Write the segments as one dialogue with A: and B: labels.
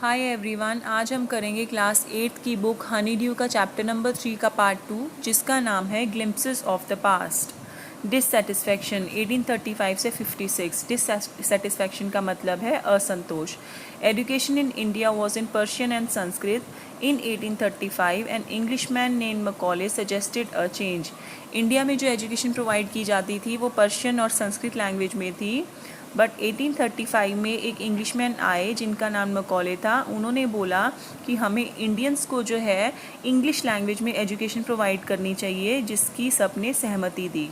A: Hi everyone, आज हम करेंगे क्लास 8 की बुक हनी ड्यू का चैप्टर नंबर 3 का पार्ट 2, जिसका नाम है glimpses of the past. Dissatisfaction 1835 से 56। डिससेटिस्फैक्शन का मतलब है असंतोष। Education in India was in Persian and Sanskrit. In 1835 an Englishman name Macaulay suggested a change. India में जो एजुकेशन प्रोवाइड की जाती थी वो पर्शियन और संस्कृत लैंग्वेज में थी, बट 1835 में एक इंग्लिशमैन आए जिनका नाम मकॉले था। उन्होंने बोला कि हमें इंडियंस को जो है इंग्लिश लैंग्वेज में एजुकेशन प्रोवाइड करनी चाहिए, जिसकी सबने सहमति दी।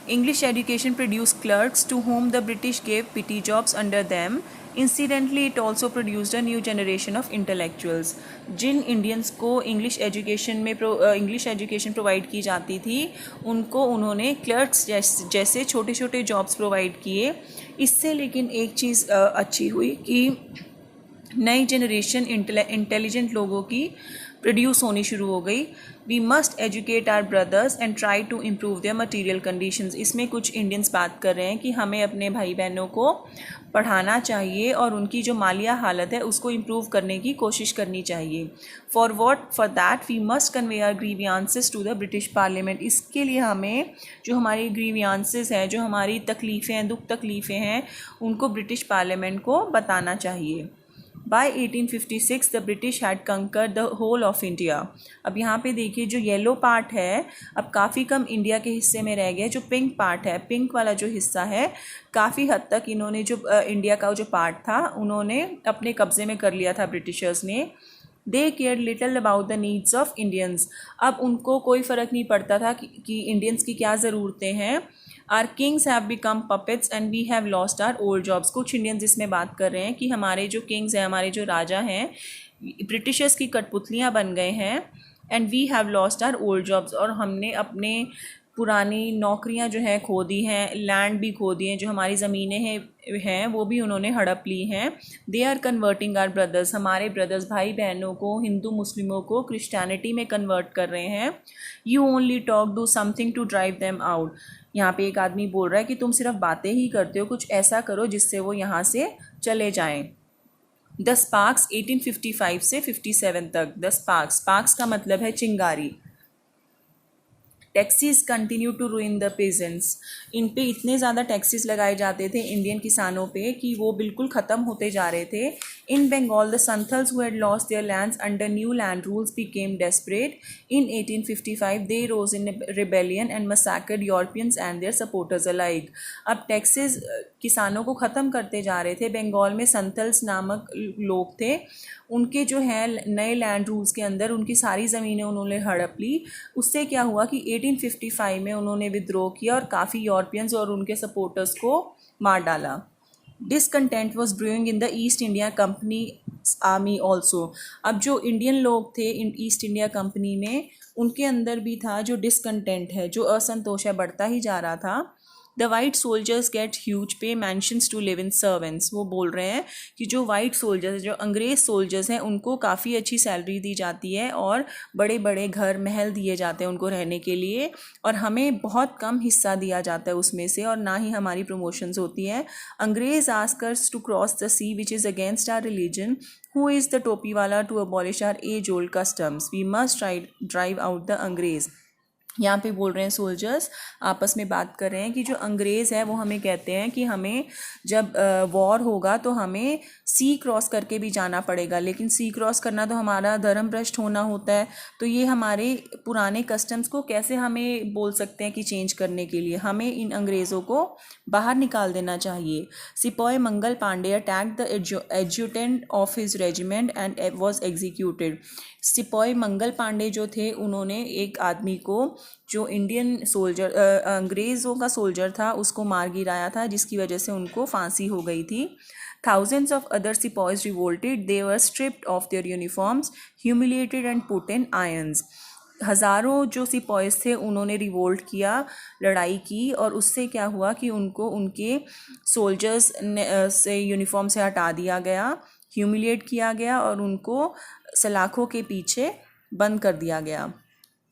A: English education produced clerks to whom the British gave petty jobs under them. Incidentally, it also produced a new generation of intellectuals. जिन इंडियंस को इंग्लिश एजुकेशन प्रोवाइड की जाती थी उनको उन्होंने क्लर्क्स जैसे छोटे छोटे जॉब्स प्रोवाइड किए। इससे लेकिन एक चीज़ अच्छी हुई कि नई जनरेशन इंटेलिजेंट लोगों की प्रोड्यूस होनी शुरू हो गई। We must educate our brothers and try to improve their material conditions. इसमें कुछ इंडियंस बात कर रहे हैं कि हमें अपने भाई बहनों को पढ़ाना चाहिए और उनकी जो मालिया हालत है उसको इम्प्रूव करने की कोशिश करनी चाहिए। For that we must convey our grievances to the British parliament. इसके लिए हमें जो हमारी ग्रीवियांसेस हैं, जो हमारी तकलीफ़ें हैं, दुख तकलीफ़ें हैं, उनको ब्रिटिश पार्लियामेंट को बताना चाहिए। By 1856 the British had conquered the whole of India। अब यहाँ पे देखिए जो येलो पार्ट है अब काफ़ी कम इंडिया के हिस्से में रह गया। जो पिंक पार्ट है, पिंक वाला जो हिस्सा है, काफ़ी हद तक इन्होंने जो इंडिया का जो पार्ट था उन्होंने अपने कब्ज़े में कर लिया था ब्रिटिशर्स ने। They care little about the needs of Indians. अब उनको कोई फ़र्क नहीं पड़ता था कि इंडियंस की क्या ज़रूरतें हैं। Our kings have become puppets and we have lost our old jobs. कुछ इंडियंस इसमें बात कर रहे हैं कि हमारे जो किंग्स हैं, हमारे जो राजा हैं, ब्रिटिशर्स की कठपुतलियाँ बन गए हैं। And we have lost our old jobs, और हमने अपने पुरानी नौकरियां जो हैं खो दी हैं, लैंड भी खो दी हैं, जो हमारी ज़मीनें हैं वो भी उन्होंने हड़प ली हैं। They are converting our brothers. हमारे ब्रदर्स, भाई बहनों को, हिंदू मुस्लिमों को क्रिश्चियनिटी में कन्वर्ट कर रहे हैं। You only talk, do something to drive them out. यहाँ पे एक आदमी बोल रहा है कि तुम सिर्फ बातें ही करते हो, कुछ ऐसा करो जिससे वो यहाँ से चले जाएं। द स्पार्क्स 1855 से 57 तक। द स्पार्क्स का मतलब है चिंगारी। Taxes continue to ruin the peasants. इन पे इतने ज़्यादा टैक्सीज लगाए जाते थे इंडियन किसानों पे कि वो बिल्कुल ख़त्म होते जा रहे थे। In Bengal the Santhals who had lost their lands under new land rules became desperate. In 1855 they rose in rebellion and massacred Europeans and their supporters alike. अब टैक्सेस किसानों को ख़त्म करते जा रहे थे। बंगाल में संथल्स नामक लोग थे, उनके जो है नए लैंड रूल्स के अंदर उनकी सारी ज़मीनें उन्होंने हड़प ली। उससे क्या हुआ कि 1855 में उन्होंने विद्रोह किया और काफ़ी यूरोपियंस और उनके सपोर्टर्स को मार डाला। Discontent was brewing in the east India company army also. अब जो इंडियन लोग थे ईस्ट इंडिया कंपनी में, उनके अंदर भी था जो डिसकंटेंट है, जो असंतोष है, बढ़ता ही जा रहा था। The white soldiers get huge pay mansions to live in servants. वो बोल रहे हैं कि जो वाइट सोल्जर्स, जो अंग्रेज सोल्जर्स हैं, उनको काफ़ी अच्छी सैलरी दी जाती है और बड़े बड़े घर महल दिए जाते हैं उनको रहने के लिए, और हमें बहुत कम हिस्सा दिया जाता है उसमें से, और ना ही हमारी प्रमोशंस होती है। अंग्रेज ask us to cross the sea which is against our religion. Who is the टोपी वाला to abolish our age old customs. We must drive out the अंग्रेज। यहाँ पे बोल रहे हैं सोल्जर्स आपस में बात कर रहे हैं कि जो अंग्रेज़ है वो हमें कहते हैं कि हमें जब वॉर होगा तो हमें सी क्रॉस करके भी जाना पड़ेगा, लेकिन सी क्रॉस करना तो हमारा धर्म भ्रष्ट होना होता है। तो ये हमारे पुराने कस्टम्स को कैसे हमें बोल सकते हैं कि चेंज करने के लिए हमें इन अंग्रेज़ों को बाहर निकाल देना चाहिए। सिपाही Mangal Pandey attack the adjutant of his regiment and was executed. सिपाही मंगल पांडे जो थे उन्होंने एक आदमी को, जो इंडियन सोल्जर अंग्रेज़ों का सोल्जर था, उसको मार गिराया था, जिसकी वजह से उनको फांसी हो गई थी। Thousands of other sepoys revolted. They were stripped of their uniforms, humiliated and put in irons. हज़ारों जो सिपॉयज़ थे उन्होंने रिवोल्ट किया, लड़ाई की, और उससे क्या हुआ कि उनको उनके सोल्जर्स से यूनिफॉर्म से हटा दिया गया, ह्यूमिलिएट किया गया और उनको सलाखों के पीछे बंद कर दिया गया।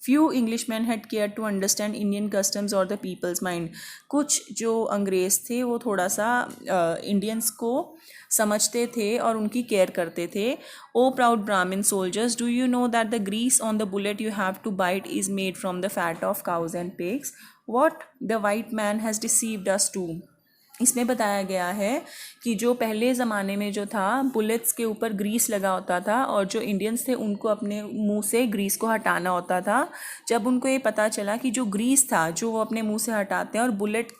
A: Few Englishman had care to understand Indian customs और द पीपल्स माइंड। कुछ जो अंग्रेज़ थे वो थोड़ा सा इंडियंस को समझते थे और उनकी केयर करते थे। O proud Brahmin soldiers, do you know that the grease on the bullet you have to bite is made from the fat of cows and pigs, what the white man has deceived us to. इसमें बताया गया है कि जो पहले ज़माने में जो था बुलेट्स के ऊपर ग्रीस लगा होता था और जो इंडियंस थे उनको अपने मुंह से ग्रीस को हटाना होता था। जब उनको ये पता चला कि जो ग्रीस था जो वो अपने मुंह से हटाते हैं और बुलेट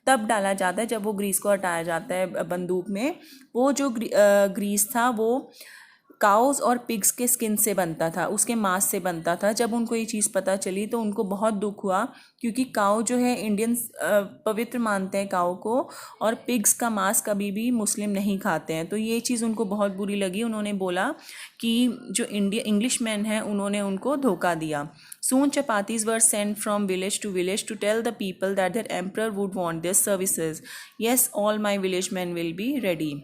A: तब डाला जाता है जब वो ग्रीस को हटाया जाता है बंदूक में, वो जो ग्रीस था वो काउज और पिग्स के स्किन से बनता था, उसके मांस से बनता था। जब उनको ये चीज़ पता चली तो उनको बहुत दुख हुआ, क्योंकि काऊ जो है इंडियंस पवित्र मानते हैं काऊ को, और पिग्स का मांस कभी भी मुस्लिम नहीं खाते हैं। तो ये चीज़ उनको बहुत बुरी लगी। उन्होंने बोला कि जो इंग्लिशमैन हैं उन्होंने उनको धोखा दिया। Soon chapatis were sent from village to village to tell the people that their emperor would want their services. Yes, all my village men will be ready.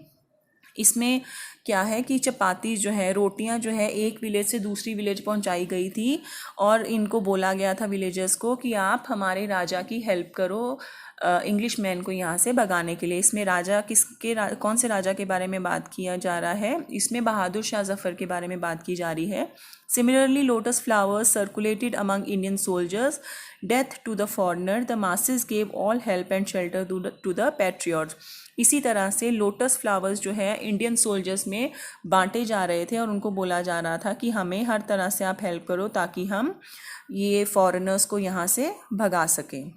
A: इसमें क्या है कि चपाती जो है, रोटियां जो है, एक विलेज से दूसरी विलेज पहुंचाई गई थी और इनको बोला गया था विलेजर्स को कि आप हमारे राजा की हेल्प करो इंग्लिश मैन को यहाँ से भगाने के लिए। इसमें राजा कौन से राजा के बारे में बात किया जा रहा है? इसमें बहादुर शाह जफ़र के बारे में बात की जा रही है। Similarly lotus flowers circulated among Indian soldiers, death to the foreigner, the masses gave all help and shelter to the patriots. इसी तरह से लोटस फ्लावर्स जो है इंडियन सोल्जर्स में बांटे जा रहे थे और उनको बोला जा रहा था कि हमें हर तरह से आप हेल्प करो ताकि हम ये फॉरेनर्स को यहाँ से भगा सकें।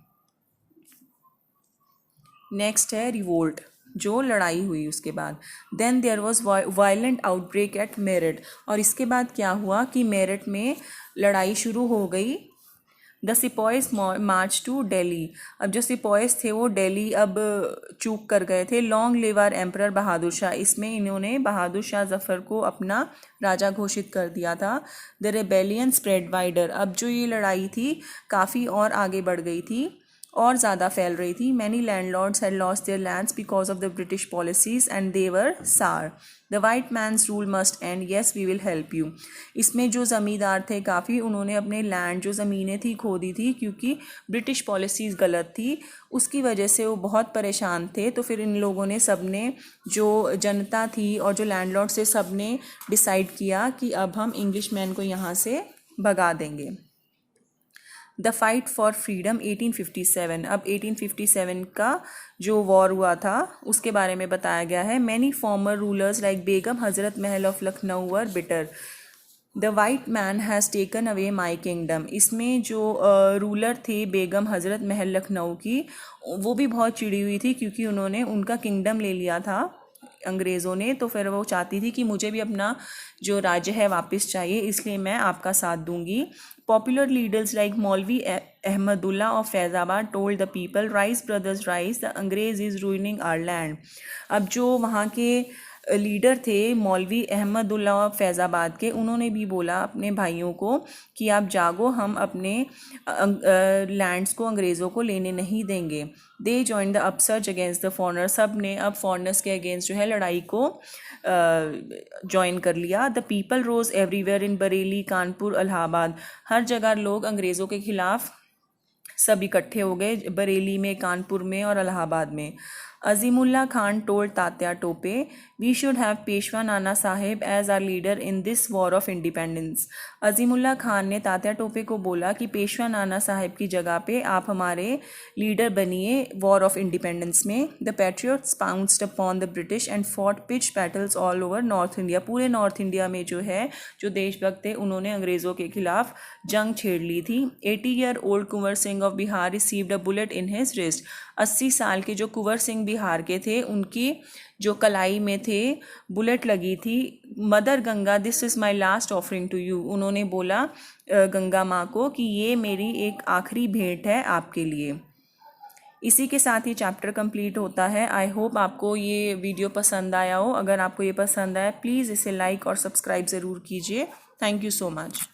A: नेक्स्ट है रिवोल्ट, जो लड़ाई हुई उसके बाद। Then there was violent outbreak at Meerut, और इसके बाद क्या हुआ कि मेरठ में लड़ाई शुरू हो गई। The sepoys March two Delhi, अब जो सिपॉयज थे वो दिल्ली अब चूक कर गए थे। Long live our emperor Bahadur Shah, इसमें इन्होंने बहादुर शाह जफ़र को अपना राजा घोषित कर दिया था। द रेबेलियन स्प्रेड वाइडर, अब जो ये लड़ाई थी काफ़ी और आगे बढ़ गई थी और ज़्यादा फैल रही थी। Many landlords had lost their lands because of the British policies and they were sore. The white man's rule must end yes we will help you. इसमें जो ज़मींदार थे काफ़ी, उन्होंने अपने लैंड जो ज़मीनें थी खो दी थी क्योंकि ब्रिटिश पॉलिसीज़ गलत थी, उसकी वजह से वो बहुत परेशान थे। तो फिर इन लोगों ने, सब ने, जो जनता थी और जो लैंडलॉर्ड से, सब ने डिसाइड किया कि अब हम इंग्लिश मैन को यहाँ से भगा देंगे। द फाइट फॉर फ्रीडम 1857, अब 1857 का जो वॉर हुआ था उसके बारे में बताया गया है। मैनी फॉर्मर रूलर्स लाइक बेगम हज़रत महल of Lucknow were bitter, the white man has taken away my kingdom. इसमें जो रूलर थे बेगम हज़रत महल लखनऊ की, वो भी बहुत चिड़ी हुई थी क्योंकि उन्होंने उनका किंगडम ले लिया था अंग्रेज़ों ने। तो फिर वो चाहती थी कि मुझे भी अपना जो राज्य है वापस चाहिए, इसलिए मैं आपका साथ दूंगी। पॉपुलर लीडर्स लाइक मौलवी Ahmadullah of Faizabad told the people, rise brothers rise, the अंग्रेज़ इज़ रूइनिंग आवर लैंड। अब जो वहाँ के लीडर थे मौलवी अहमदुल्ला ऑफ फैज़ाबाद के, उन्होंने भी बोला अपने भाइयों को कि आप जागो, हम अपने लैंड्स को अंग्रेज़ों को लेने नहीं देंगे। They join the upsurge against the foreigner, सब ने अब फॉरनर्स के अगेंस्ट जो है लड़ाई को ज्वाइन कर लिया। The people rose everywhere in Bareilly, Kanpur, Allahabad, हर जगह लोग अंग्रेज़ों के खिलाफ सब इकट्ठे हो गए, बरेली में, कानपुर में और इलाहाबाद में। Azimullah Khan told Tatya Tope, we should have Peshwa Nana Sahib as our leader in this war of independence. Azimullah Khan ने तात्या टोपे को बोला कि पेशवा नाना साहेब की जगह पे आप हमारे लीडर बनिए वॉर ऑफ इंडिपेंडेंस में। The patriots pounced upon the British and fought pitch battles all over north India, पूरे नॉर्थ इंडिया में जो है जो देशभक्त थे उन्होंने अंग्रेज़ों के खिलाफ जंग छेड़ ली थी। 80-year old Kunwar Singh of Bihar received a bullet in his wrist, 80 साल के जो कुंवर सिंह बिहार के थे उनकी जो कलाई में थे बुलेट लगी थी। Mother Ganga, this is my last offering to you, उन्होंने बोला गंगा माँ को कि ये मेरी एक आखिरी भेंट है आपके लिए। इसी के साथ ही चैप्टर कंप्लीट होता है। आई होप आपको ये वीडियो पसंद आया हो। अगर आपको ये पसंद आया प्लीज़ इसे लाइक और सब्सक्राइब ज़रूर कीजिए। Thank you so much.